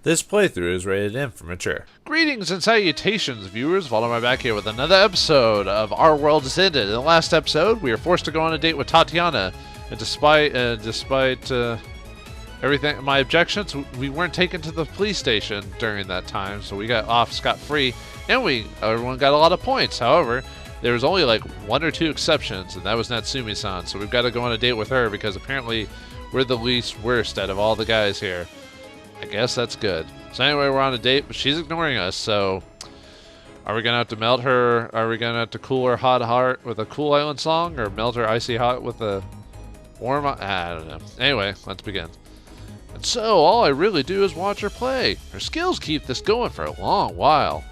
This playthrough is rated M for mature. Greetings and salutations, viewers. Vauldemare back here with another episode of Our World Is Ended. In the last episode, we were forced to go on a date with Tatiana, and despite everything, my objections, we weren't taken to the police station during that time, so we got off scot-free, and everyone got a lot of points. However, there was only like one or two exceptions, and that was Natsumi-san, so we've got to go on a date with her because apparently we're the least worst out of all the guys here. I guess that's good. So anyway, we're on a date, but she's ignoring us, so are we going to have to melt her? Are we going to have to cool her hot heart with a Cool Island song, or melt her icy hot with a warm... I don't know. Anyway, let's begin. And so, all I really do is watch her play. Her skills keep this going for a long while.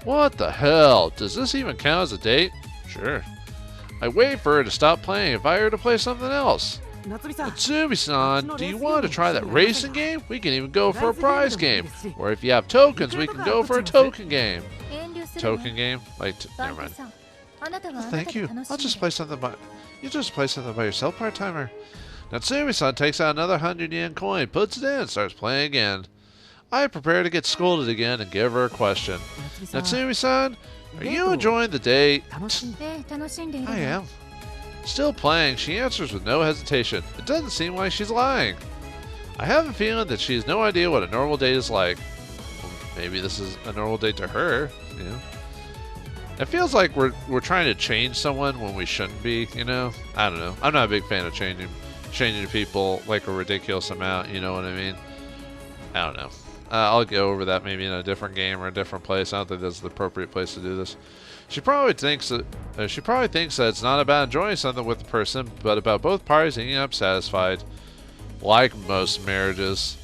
What the hell? Does this even count as a date? Sure. I wait for her to stop playing and invite her to play something else. Natsumi-san, do you want to try that racing game? We can even go for a prize game. Or if you have tokens, we can go for a token game. Token game? Like, never mind. Oh, thank you. I'll just play something by... You just play something by yourself, part-timer. Natsumi-san takes out another 100 yen coin, puts it in, and starts playing again. I prepare to get scolded again and give her a question. Natsumi-san, are you enjoying the date? I am. Still playing, she answers with no hesitation. It doesn't seem like she's lying. I have a feeling that she has no idea what a normal date is like. Well, maybe this is a normal date to her, you know? It feels like we're trying to change someone when we shouldn't be, you know? I don't know. I'm not a big fan of changing people like a ridiculous amount, you know what I mean? I don't know. I'll go over that maybe in a different game or a different place. I don't think that's the appropriate place to do this. She probably thinks that it's not about enjoying something with the person, but about both parties ending up satisfied, like most marriages.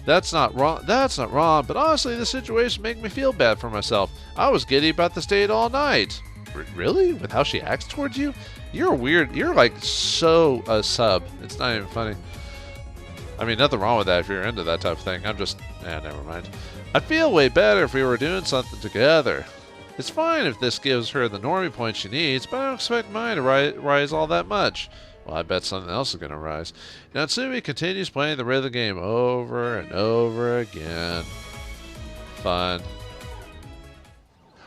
That's not wrong. But honestly, the situation made me feel bad for myself. I was giddy about this date all night. Really? With how she acts towards you? You're weird. You're like so a sub. It's not even funny. I mean, nothing wrong with that if you're into that type of thing. I'm just... never mind. I'd feel way better if we were doing something together. It's fine if this gives her the normie points she needs, but I don't expect mine to rise all that much. Well, I bet something else is going to rise. Natsumi continues playing the rhythm game over and over again. Fun.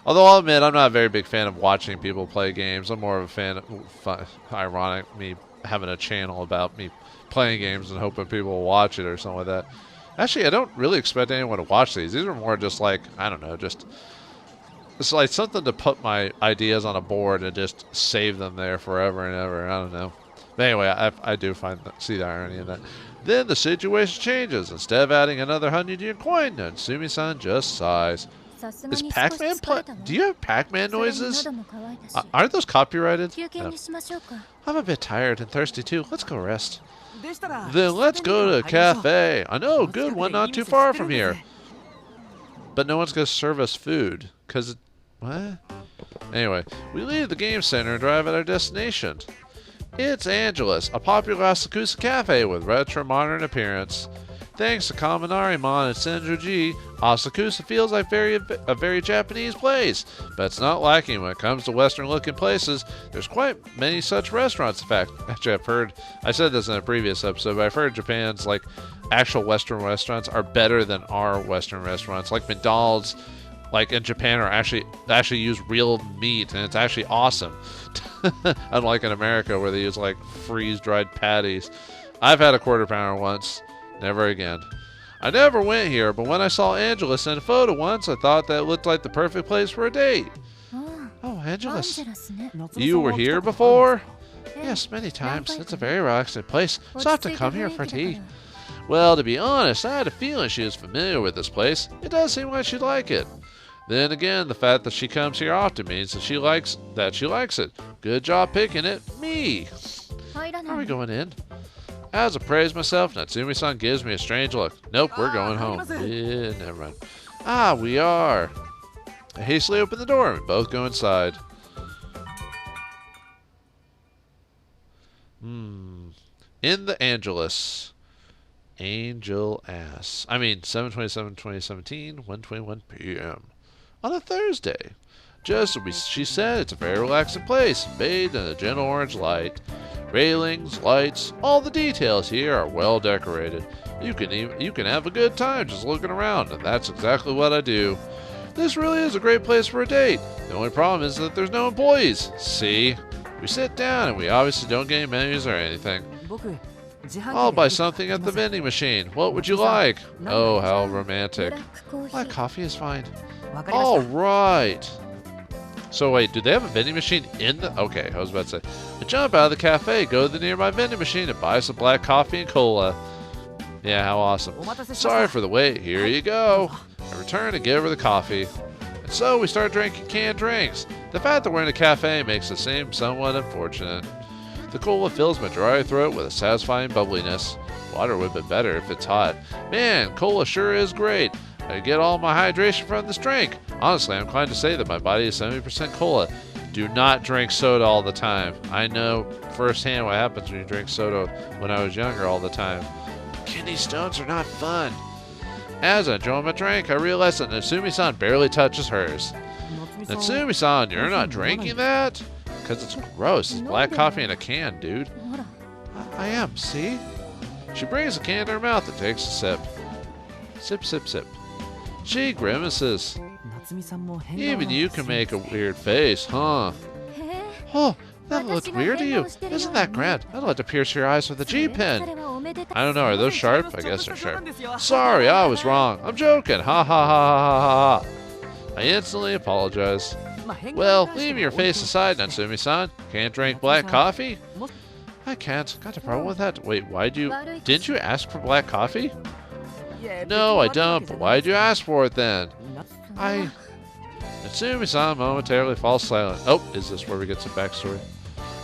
Although I'll admit, I'm not a very big fan of watching people play games. I'm more of a fan of, ironic, me having a channel about me playing games and hoping people will watch it or something like that. Actually, I don't really expect anyone to watch these. These are more just like, I don't know, just... It's like something to put my ideas on a board and just save them there forever and ever. I don't know. But anyway, I do see the irony in that. Then the situation changes. Instead of adding another 100-yen coin, Natsumi-san just sighs. Is Pac-Man do you have Pac-Man noises? Aren't those copyrighted? No. I'm a bit tired and thirsty too. Let's go rest. Then let's go to a cafe. I know a good one not too far from here. But no one's going to serve us food. Because what? Anyway, we leave the game center and drive at our destination. It's Angelus, a popular Asakusa cafe with retro modern appearance. Thanks to Kaminari-mon and Senju-ji, Asakusa feels like a very Japanese place, but it's not lacking when it comes to Western-looking places. There's quite many such restaurants. In fact, actually, I said this in a previous episode, but I've heard Japan's like actual Western restaurants are better than our Western restaurants. Like McDonald's, like in Japan, are actually use real meat, and it's actually awesome. Unlike in America, where they use like freeze-dried patties. I've had a quarter pounder once. Never again. I never went here, but when I saw Angelus in a photo once, I thought that it looked like the perfect place for a date. Oh, Angelus. You were here before? Yes, many times. It's a very relaxing place, so I have to come here for tea. Well, to be honest, I had a feeling she was familiar with this place. It does seem like she'd like it. Then again, the fact that she comes here often means that she likes it. Good job picking it. Me. Are we going in? As I praise myself, Natsumi-san gives me a strange look. Nope, we're going home. Yeah, never mind. Ah, we are. I hastily open the door and we both go inside. In the Angelus. Angel ass. 7/27/2017, 1:21 p.m. on a Thursday. Just as she said, it's a very relaxing place, bathed in a gentle orange light. Railings, lights, all the details here are well decorated. You can have a good time just looking around, and that's exactly what I do. This really is a great place for a date. The only problem is that there's no employees. See? We sit down and we obviously don't get any menus or anything. I'll buy something at the vending machine. What would you like? Oh, how romantic. Black coffee is fine. All right. So wait, do they have a vending machine in the... Okay, I was about to say. I jump out of the cafe, go to the nearby vending machine, and buy some black coffee and cola. Yeah, how awesome. Sorry for the wait. Here you go. I return and give her the coffee. And so we start drinking canned drinks. The fact that we're in a cafe makes it seem somewhat unfortunate. The cola fills my dry throat with a satisfying bubbliness. Water would be better if it's hot. Man, cola sure is great. I get all my hydration from this drink. Honestly, I'm inclined to say that my body is 70% cola. Do not drink soda all the time. I know firsthand what happens when you drink soda when I was younger all the time. Kidney stones are not fun. As I enjoy my drink, I realize that Natsumi-san barely touches hers. Natsumi-san, you're not drinking that? Because it's gross. It's black coffee in a can, dude. I am, see? She brings the can to her mouth and takes a sip. Sip, sip, sip. She grimaces. Even you can make a weird face, huh? Oh, that looks weird to you. Isn't that grand? I'd like to pierce your eyes with a G-pen. I don't know, are those sharp? I guess they're sharp. Sorry, I was wrong. I'm joking. Ha ha ha ha ha ha. I instantly apologize. Well, leave your face aside, Natsumi-san. Can't drink black coffee? I can't. Got a problem with that. Wait, didn't you ask for black coffee? No, I don't, but why'd you ask for it then? Natsumi-san momentarily falls silent. Oh, is this where we get some backstory?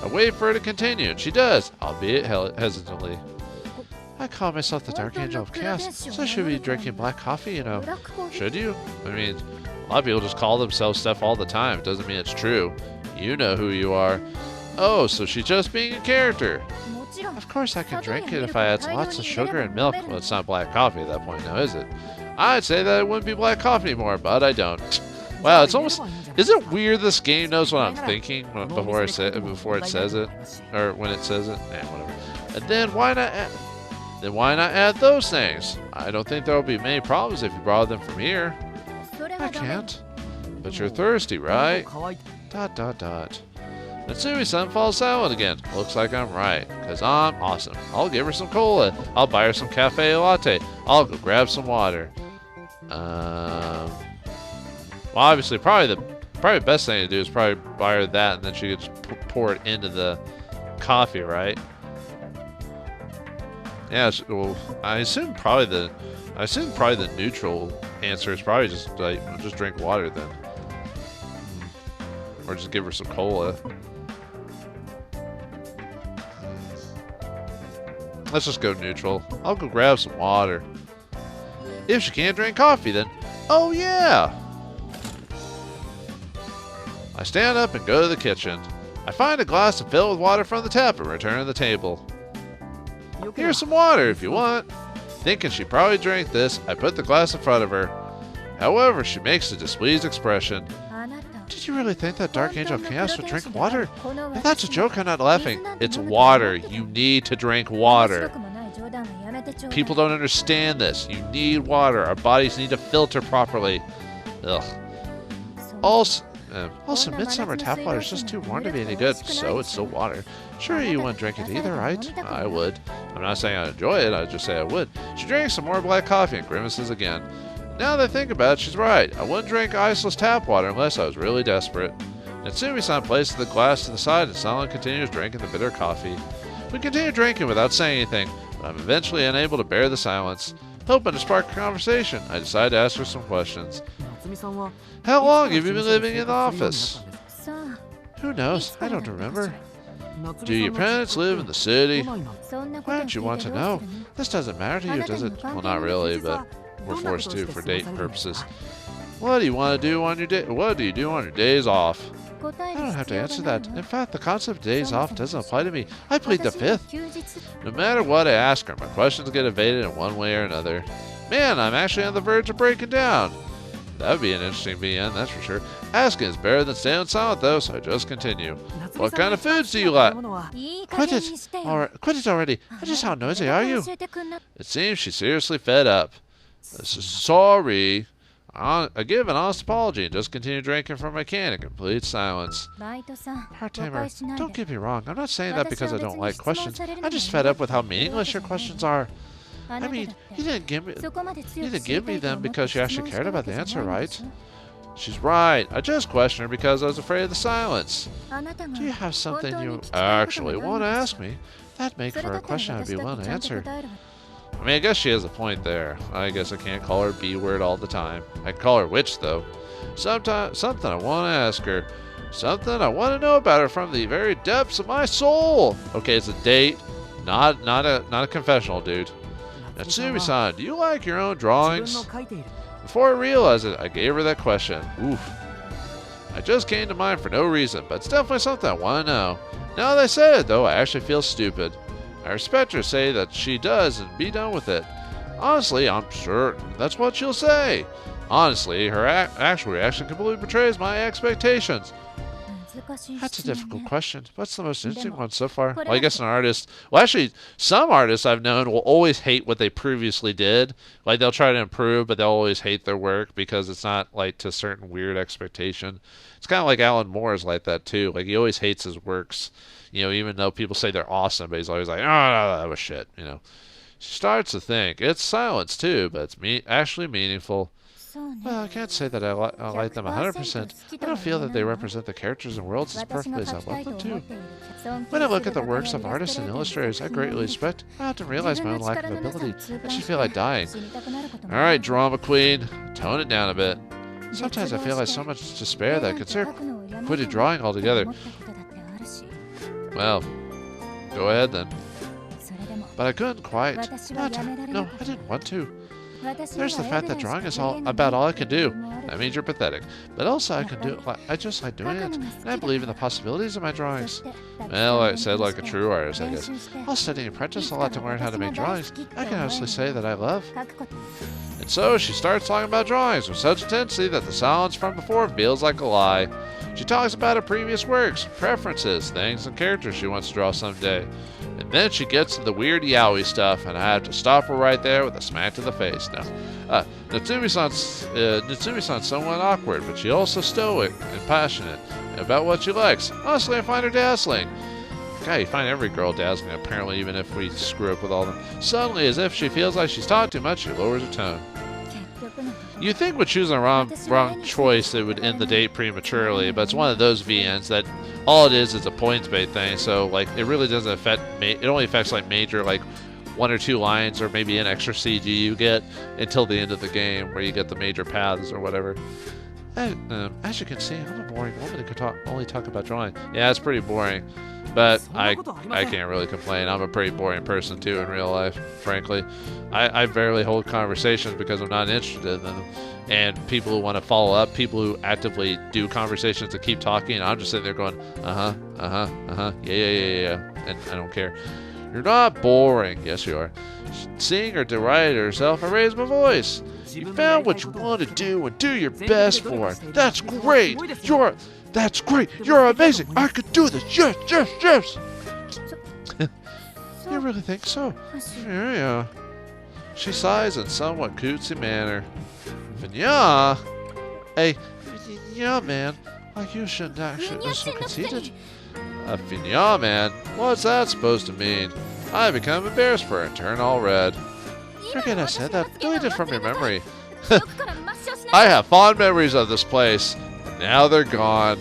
I wait for her to continue, and she does, albeit hesitantly. I call myself the Dark Angel of Chaos, so I should be drinking black coffee, you know. Should you? I mean, a lot of people just call themselves stuff all the time. It doesn't mean it's true. You know who you are. Oh, so she's just being a character. Of course I can drink it if I add lots of sugar and milk. Well, it's not black coffee at that point now, is it? I'd say that it wouldn't be black coffee anymore, but I don't. Wow, it's almost... Is it weird this game knows what I'm thinking before it says it? Or when it says it? Eh, whatever. And then why not add those things? I don't think there'll be many problems if you borrow them from here. I can't. But you're thirsty, right? ... Natsumi-san falls silent again. Looks like I'm right, because I'm awesome. I'll give her some cola. I'll buy her some cafe latte. I'll go grab some water. Well, obviously, probably the best thing to do is probably buy her that, and then she could just pour it into the coffee, right? Yeah. Well, I assume probably the neutral answer is probably just just drink water then, or just give her some cola. Let's just go neutral. I'll go grab some water. If she can't drink coffee, then oh yeah. I stand up and go to the kitchen. I find a glass and fill it with water from the tap and return to the table. Here's some water if you want. Thinking she probably drank this, I put the glass in front of her. However, she makes a displeased expression. Did you really think that Dark Angel of Chaos would drink water? If that's a joke, I'm not laughing. It's water. You need to drink water. People don't understand this. You need water. Our bodies need to filter properly. Ugh. Also, midsummer tap water is just too warm to be any good, so it's still water. Sure, you wouldn't drink it either, right? I would. I'm not saying I enjoy it, I just say I would. She drinks some more black coffee and grimaces again. Now that I think about it, she's right. I wouldn't drink iceless tap water unless I was really desperate. Natsumi-san places the glass to the side and silently continues drinking the bitter coffee. We continue drinking without saying anything, but I'm eventually unable to bear the silence. Hoping to spark a conversation, I decide to ask her some questions. How long have you been living in the office? Who knows? I don't remember. Do your parents live in the city? Why don't you want to know? This doesn't matter to you, does it? Well, not really, but we're forced to for date purposes. What do you want to do on your day? What do you do on your days off? I don't have to answer that. In fact, the concept of days off doesn't apply to me. I plead the fifth. No matter what I ask her, my questions get evaded in one way or another. Man, I'm actually on the verge of breaking down. That would be an interesting VN, that's for sure. Asking is better than staying silent, though, so I just continue. What kind of foods do you like? Quit it! Quit it already! Just how noisy are you? It seems she's seriously fed up. Sorry. I give an honest apology and just continue drinking from my can in complete silence. Part-timer, don't get me wrong. I'm not saying that because I don't like questions. I'm just fed up with how meaningless your questions are. I mean, you didn't give me them because you actually cared about the answer, right? She's right. I just questioned her because I was afraid of the silence. Do you have something you actually want to ask me? That'd make for a question I'd be willing to answer. I mean, I guess she has a point there. I guess I can't call her B-word all the time. I can call her witch, though. Something I want to ask her. Something I want to know about her from the very depths of my soul. Okay, it's a date, not a confessional, dude. Natsumi-san, do you like your own drawings? Before I realized it, I gave her that question. Oof. I just came to mind for no reason, but it's definitely something I want to know. Now that I said it, though, I actually feel stupid. I respect her say that she does and be done with it. Honestly, I'm certain that's what she'll say. Honestly, her actual reaction completely betrays my expectations. That's a difficult question. What's the most interesting one so far? Well, I guess an artist... Well, actually, some artists I've known will always hate what they previously did. Like, they'll try to improve, but they'll always hate their work because it's not, like, to a certain weird expectation. It's kind of like Alan Moore is like that, too. Like, he always hates his works. You know, even though people say they're awesome, but he's always like, oh, no, that was shit, you know. She starts to think. It's silence, too, but it's actually meaningful. Well, I can't say that I like them 100%. I don't feel that they represent the characters and worlds as perfectly as I want them to. When I look at the works of artists and illustrators I greatly respect, I often realize my own lack of ability. I just feel like dying. Alright, drama queen, tone it down a bit. Sometimes I feel like so much despair that I consider quitting drawing altogether. Well, go ahead then. But I couldn't quite. No, I didn't want to. There's the fact that drawing is about all I can do. That means you're pathetic. But also I can do it. I just like doing it, and I believe in the possibilities of my drawings. Well, I said like a true artist, I guess. I'll study and practice a lot to learn how to make drawings. I can honestly say that I love. And so she starts talking about drawings with such intensity that the silence from before feels like a lie. She talks about her previous works, preferences, things, and characters she wants to draw someday. And then she gets to the weird yaoi stuff, and I have to stop her right there with a smack to the face. Now, Natsumi-san's somewhat awkward, but she also stoic and passionate about what she likes. Honestly, I find her dazzling. God, you find every girl dazzling, apparently, even if we screw up with all of them. Suddenly, as if she feels like she's talked too much, she lowers her tone. You'd think with choosing a wrong choice, it would end the date prematurely, but it's one of those VNs that all it is a points-based thing, so like it really doesn't affect, it only affects like major, like 1 or 2 lines or maybe an extra CG you get until the end of the game where you get the major paths or whatever. As you can see, I'm a boring woman who can only talk about drawing. Yeah, it's pretty boring, but I can't really complain. I'm a pretty boring person too in real life, frankly. I barely hold conversations because I'm not interested in them. And people who want to follow up, people who actively do conversations to keep talking, I'm just sitting there going, yeah, and I don't care. You're not boring. Yes, you are. Seeing her deride herself, I raise my voice. You found what you want to do and do your best for it. That's great. That's great. You're amazing. I could do this. Yes, yes, yes. You really think so? Yeah. She sighs in somewhat cutesy manner. Vinya? Hey, yeah, man. Like you shouldn't actually be so conceited. A Vinya, man? What's that supposed to mean? I become embarrassed for her and turn all red. Forget I said that. Delete it from your memory. I have fond memories of this place. And now they're gone.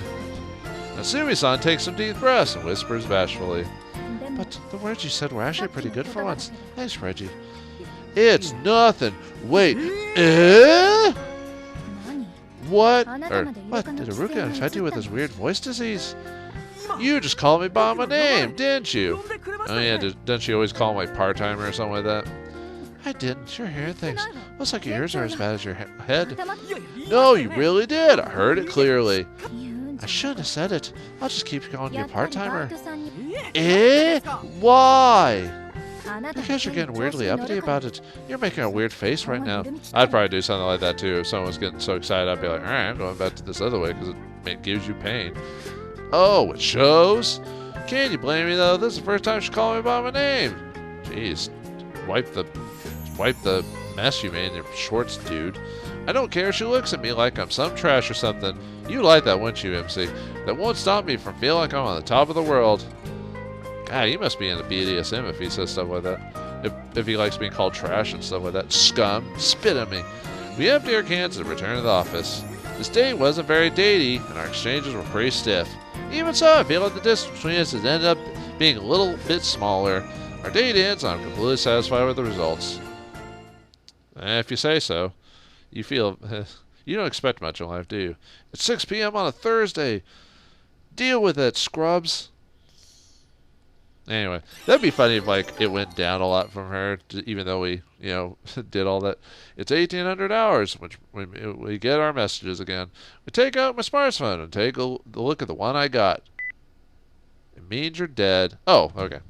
Natsumi-san takes some deep breaths and whispers bashfully. But the words you said were actually pretty good for once. Thanks, Reiji. It's nothing. Wait. What? What? Did Haruka infect you with his weird voice disease? You just called me by my name, didn't you? Oh yeah, doesn't she always call him like part-timer or something like that? I didn't. You're hearing things. Looks like your ears are as bad as your head. No, you really did. I heard it clearly. I shouldn't have said it. I'll just keep calling you part-timer. Why? I guess you're getting weirdly uppity about it. You're making a weird face right now. I'd probably do something like that too. If someone was getting so excited, I'd be like, alright, I'm going back to this other way because it gives you pain. Oh, it shows? Can't you blame me though? This is the first time she called me by my name. Jeez. Wipe the mess you made in your shorts, dude. I don't care if she looks at me like I'm some trash or something. You like that, wouldn't you, MC? That won't stop me from feeling like I'm on the top of the world. God, he must be into BDSM if he says stuff like that. If he likes being called trash and stuff like that. Scum. Spit at me. We empty our cans and return to the office. This date wasn't very datey, and our exchanges were pretty stiff. Even so, I feel like the distance between us has ended up being a little bit smaller. Our date ends, and I'm completely satisfied with the results. If you say so. You feel... you don't expect much in life, do you? It's 6 p.m. on a Thursday. Deal with it, scrubs. Anyway, that'd be funny if, like, it went down a lot from her, even though we, you know, did all that. It's 1,800 hours, which we get our messages again. We take out my smartphone and take a look at the one I got. It means you're dead. Oh, okay.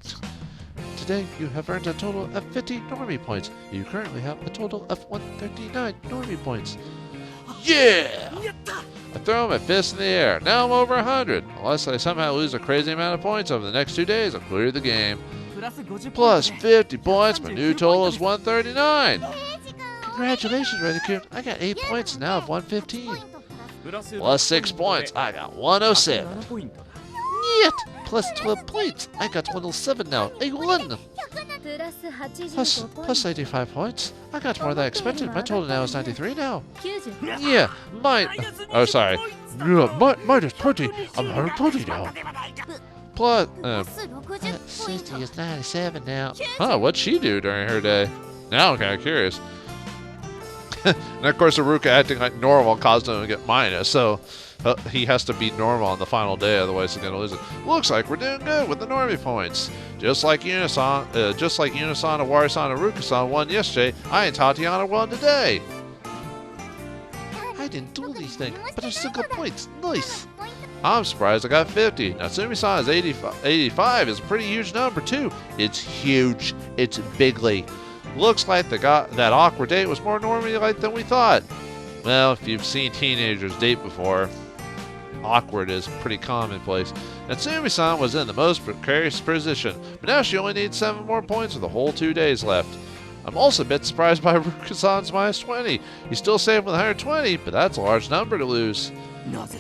Today, you have earned a total of 50 normie points. You currently have a total of 139 normie points. Yeah! I throw my fist in the air. Now I'm over 100. Unless I somehow lose a crazy amount of points over the next 2 days, I'll clear the game. Plus 50 points, my new total is 139. Congratulations, Redicune. I got 8 points and now I have 115. Plus 6 points, I got 107. Yet! Plus 12 points, I got 107 now. I won! Plus 85 points. I got more than I expected. My total now is 93 now. Yeah, oh, sorry. Yeah, minus 20. I'm 120 now. Plus, 60 is 97 now. Huh, what'd she do during her day? Now I'm kind of curious. And of course, Aruka acting like normal caused him to get minus, so he has to be normal on the final day, otherwise he's going to lose it. Looks like we're doing good with the normie points. Just like Unison, and Awari-san and Aruka-san won yesterday, I and Tatiana won today. I didn't do anything, but I still got points. Nice. I'm surprised I got 50. Natsumi-san is 85 is a pretty huge number too. It's huge. It's bigly. Looks like that awkward date was more normie-like than we thought. Well, if you've seen teenagers date before, awkward is pretty commonplace. Natsumi-san was in the most precarious position, but now she only needs 7 more points with a whole 2 days left. I'm also a bit surprised by Ruka-san's minus 20. He's still safe with 120, but that's a large number to lose.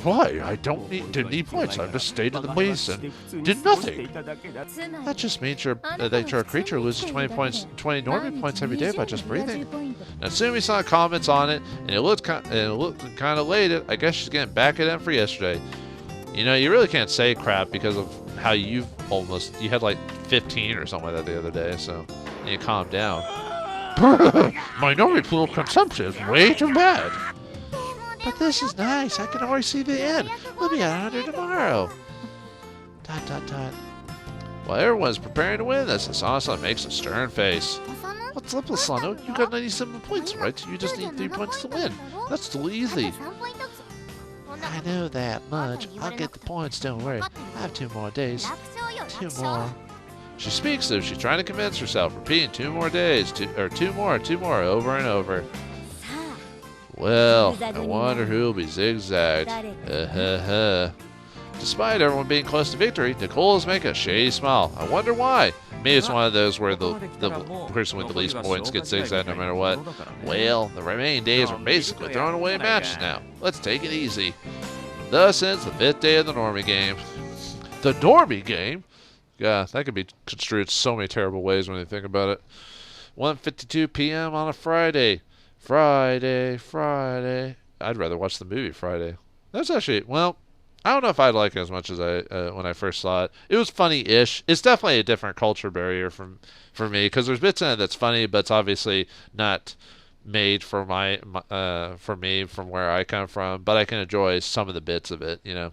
Why? I didn't need points. I just stayed in the base and did nothing. That just means that your creature loses 20 normie points every day by just breathing. Natsumi-san comments on it, and it looked kind of elated. I guess she's getting back at him for yesterday. You know, you really can't say crap because of how you had like 15 or something like that the other day, so you calm down. My normie pool consumption is way too bad. But this is nice. I can already see the end. We'll be at 100 tomorrow. ... While everyone's preparing to win this, Asana makes a stern face. What's up, Asano? You got 97 points, right? You just need 3 points to win. That's too easy. I know that much. I'll get the points, don't worry. I have 2 more days. 2 more. She speaks as if she's trying to convince herself, repeating 2 more days, 2 more, over and over. Well, I wonder who will be zigzagged. Despite everyone being close to victory, Nicole is making a shady smile. I wonder why. Maybe it's one of those where the person with the least points gets zigzagged no matter what. Well, the remaining days are basically throwing away matches now. Let's take it easy. Thus ends the 5th day of the normie game. The normie game? Yeah, that could be construed so many terrible ways when you think about it. 1:52 p.m. on a Friday. Friday. I'd rather watch the movie Friday. That's actually, well, I don't know if I'd like it as much as when I first saw it. It was funny-ish. It's definitely a different culture barrier for me, because there's bits in it that's funny, but it's obviously not made for for me from where I come from. But I can enjoy some of the bits of it, you know.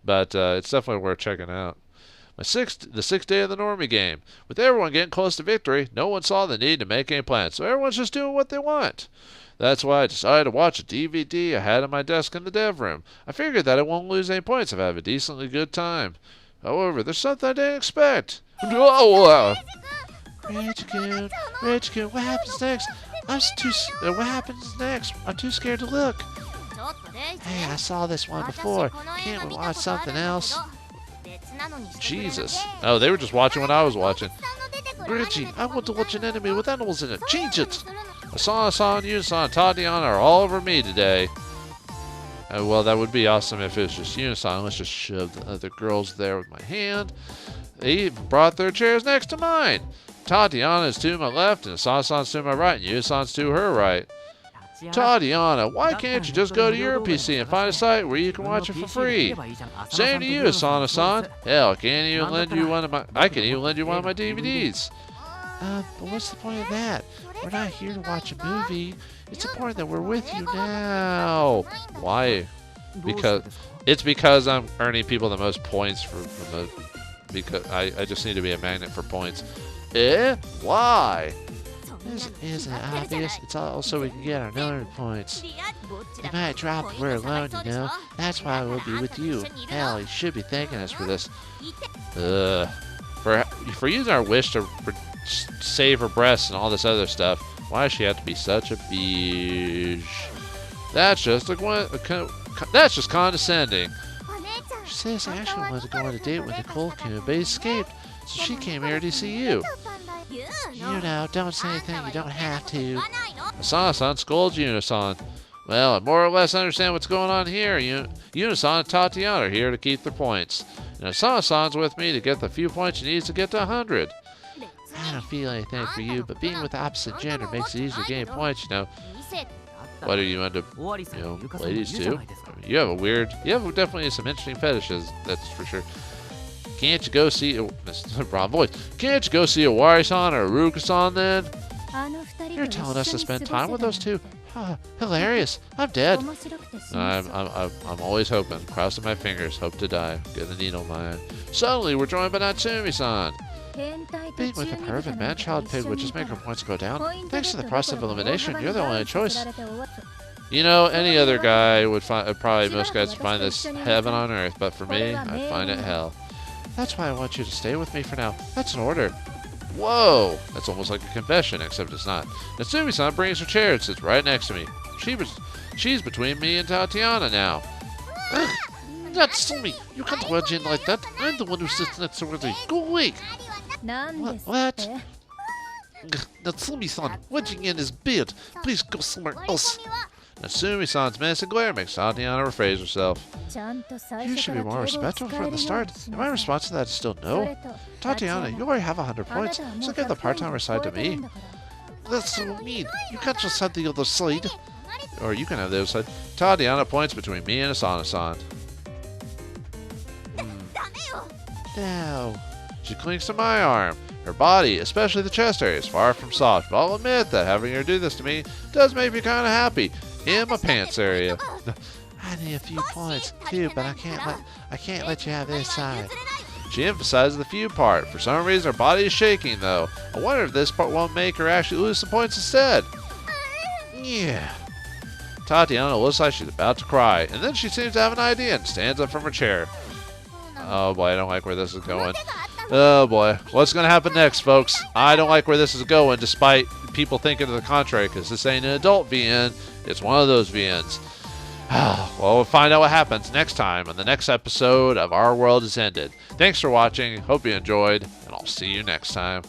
But it's definitely worth checking out. The 6th day of the normie game. With everyone getting close to victory, no one saw the need to make any plans, so everyone's just doing what they want. That's why I decided to watch a DVD I had on my desk in the dev room. I figured that I won't lose any points if I have a decently good time. However, there's something I didn't expect. Reiji-kun, what happens next? What happens next? I'm too scared to look. Hey, I saw this one before. Can't we watch something else? Jesus. Oh, they were just watching what I was watching. Reiji, I want to watch an anime with animals in it. Change it! Asana-san, Yuno-san, and Tatiana are all over me today. Well, that would be awesome if it was just Yuno-san. Let's just shove the other girls there with my hand. They even brought their chairs next to mine. Tatiana is to my left, and Asana-san's to my right, and Yuno-san's to her right. Tatiana, why can't you just go to your PC and find a site where you can watch it for free? Same to you, Asana-san. Hell, I can even lend you one of my DVDs. But what's the point of that? We're not here to watch a movie. It's important that we're with you now. Why? Because I'm earning people the most points because I just need to be a magnet for points. Why? Isn't it obvious? It's all so we can get our known points. You might drop if we're alone, you know. That's why we'll be with you. Hell, you should be thanking us for this. For using our wish to save her breasts and all this other stuff. Why does she have to be such a bitch? That's just condescending. She says I actually wanted to go on a date with Nicole-kun, but he escaped, so she came here to see you. You know, don't say anything you don't have to. Asana-san scolds Yuno-san. Well, I more or less understand what's going on here. Yuno-san and Tatiana are here to keep their points. And Asana-san's with me to get the few points she needs to get to 100. I don't feel anything for you, but being with the opposite gender makes it easier to gain points, you know. What are you into, ladies too? You have definitely some interesting fetishes, that's for sure. Can't you go see, wrong voice. Can't you go see a Wari-san or a Ruka-san then? You're telling us to spend time with those two? Hilarious. I'm dead. I'm always hoping, crossing my fingers, hope to die. Get a needle in my eye. Suddenly, we're joined by Natsumi-san. Being with a pervert man-child pig would just make her points go down. Thanks to the process of elimination, you're the only choice. You know, any other guy would find, probably most guys would find this heaven on earth, but for me, I'd find it hell. That's why I want you to stay with me for now. That's an order. Whoa! That's almost like a confession, except it's not. Natsumi-san brings her chair and sits right next to me. She's between me and Tatiana now. Natsumi, you can't wedge in like that. I'm the one who sits next to Reiji. Go away! What? Natsumi-san, wedging in is bad. Please go somewhere else. Natsumi-san's menacing glare makes Tatiana rephrase herself. You should be more respectful from the start. And my response to that is still no. Tatiana, you already have 100 points, so give the part-timer side to me. That's so mean. You can't just have the other side. Or you can have the other side. Tatiana points between me and Asana-san. No. She clings to my arm. Her body, especially the chest area, is far from soft, but I'll admit that having her do this to me does make me kind of happy. In my pants area. I need a few points too, but I can't let you have this side. She emphasizes the few part. For some reason, her body is shaking though. I wonder if this part won't make her actually lose some points instead. Yeah. Tatiana looks like she's about to cry, and then she seems to have an idea and stands up from her chair. Oh boy, I don't like where this is going. Oh boy, what's going to happen next, folks? I don't like where this is going, despite people thinking to the contrary, because this ain't an adult VN, it's one of those VNs. Well, we'll find out what happens next time on the next episode of Our World Is Ended. Thanks for watching, hope you enjoyed, and I'll see you next time.